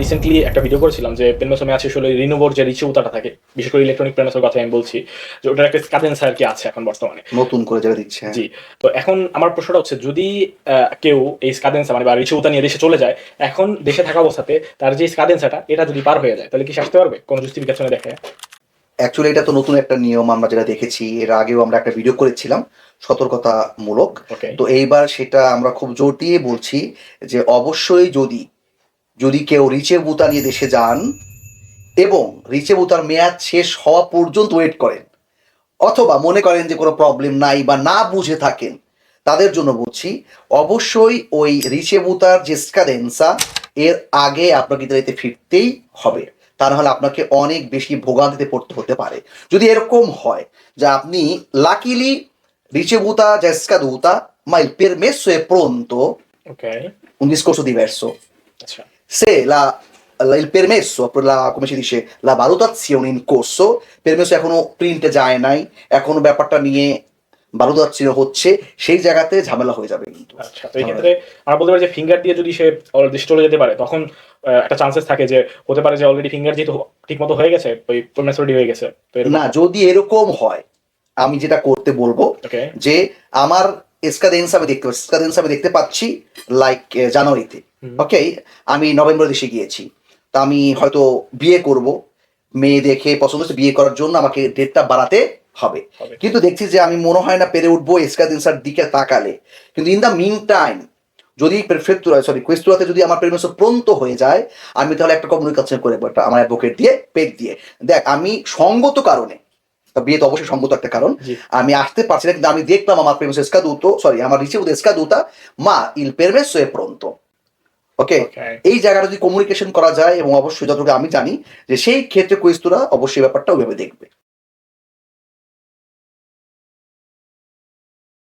Recently একটা video করেছিলাম যে পেনমেসো ম্যাচ আসলে রিনোভোর যে রিচিউতাটা থাকে, বিশেষ করে ইলেকট্রনিক পেনমেসোর কথা আমি বলছি, যে ওটার একটা কাদেন্স আর কি আছে এখন বর্তমানে নতুন করে যারা দিচ্ছে। জি। তো এখন আমার প্রশ্নটা হচ্ছে, যদি কেউ এই স্কাদেন্সা মানে বা রিচিউতা নিয়ে দেশে চলে যায়, এখন দেশে থাকা অবস্থাতে তার যে স্কাদেন্সাটা এটা যদি পার হয়ে যায়, তাহলে কি সে আসতে পারবে কোনো জুস্টিফিকেশনে দেখে? অ্যাকচুয়ালি এটা তো নতুন একটা নিয়ম, আমরা যেটা দেখেছি এর আগেও আমরা একটা ভিডিও করেছিলাম সতর্কতামূলক। ওকে। তো এইবার সেটা আমরা খুব জোর দিয়ে বলছি যে অবশ্যই যদি যদি কেউ রিচে বুতা নিয়ে দেশে যান এবং রিচে বুতার মেয়াদ শেষ হওয়া পর্যন্ত ওয়েট করেন, অথবা মনে করেন যে কোনো প্রবলেম নাই বা না বুঝে থাকেন, তাদের জন্য বলছি অবশ্যই ওই রিচে বুতার যে স্কাদেন্সা এর আগে আপনাকে ইতালিতে ফিরতেই হবে, তা নাহলে আপনাকে অনেক বেশি ভোগান্তিতে পড়তে হতে পারে। যদি এরকম হয় যে আপনি luckily ricevuta già scaduta, ma il permesso è pronto, ওকে। un discorso diverso. আচ্ছা। Se il permesso, come si dice, la valutazione in corso, permesso এখনো প্রিন্টে যায় নাই, এখনো ব্যাপারটা নিয়ে valutazione হচ্ছে, সেই জায়গাতে ঝামেলা হয়ে যাবে কিন্তু। আচ্ছা, তো এই ক্ষেত্রে আমরা বলতে পারি যে ফিঙ্গার দিয়ে যদি সে দেশে চলে যেতে পারে, তখন একটা চান্সেস থাকে যে হতে পারে যে অলরেডি ফিঙ্গার যেহেতু ঠিক মতো হয়ে গেছে, ওই প্রমিস রেডি হয়ে গেছে, তো এরকম। না, যদি এরকম হয় আমি যেটা করতে বলবো ওকে। যে আমার স্কাদেন্স আমি দেখতে পাচ্ছি লাইক জানুয়ারিতে, ওকে, আমি নভেম্বর দেশে গিয়েছি, তা আমি হয়তো বিয়ে করব, মেয়ে দেখে পছন্দ হচ্ছে, বিয়ে করার জন্য আমাকে ডেটটা বাড়াতে হবে, কিন্তু দেখছি যে আমি মনে হয় না পেরে উঠবো স্কাদেন্সার দিকে তাকালে, কিন্তু ইন দ্য মিন টাইম যদি কোয়েস্তুরাতে যদি আমার পেরমিশন প্রন্ত হয়ে যায়, আমি তাহলে একটা কমিউনিকেশন করে আমার অ্যাডভোকেট দিয়ে পেক দিয়ে, দেখ আমি সঙ্গত কারণে, বিয়ে তো অবশ্যই সঙ্গত একটা কারণ, আমি আসতে পারছি না, কিন্তু আমি দেখলাম আমার পেরমিশন স্কাদুতো, আমার ricevuto scaduta, ma il permesso è pronto. ওকে, এই জায়গাটা যদি কমিউনিকেশন করা যায়, এবং অবশ্যই যতটুকু আমি জানি যে সেই ক্ষেত্রে কোয়েস্তুরা অবশ্যই ব্যাপারটা ওইভাবে দেখবে।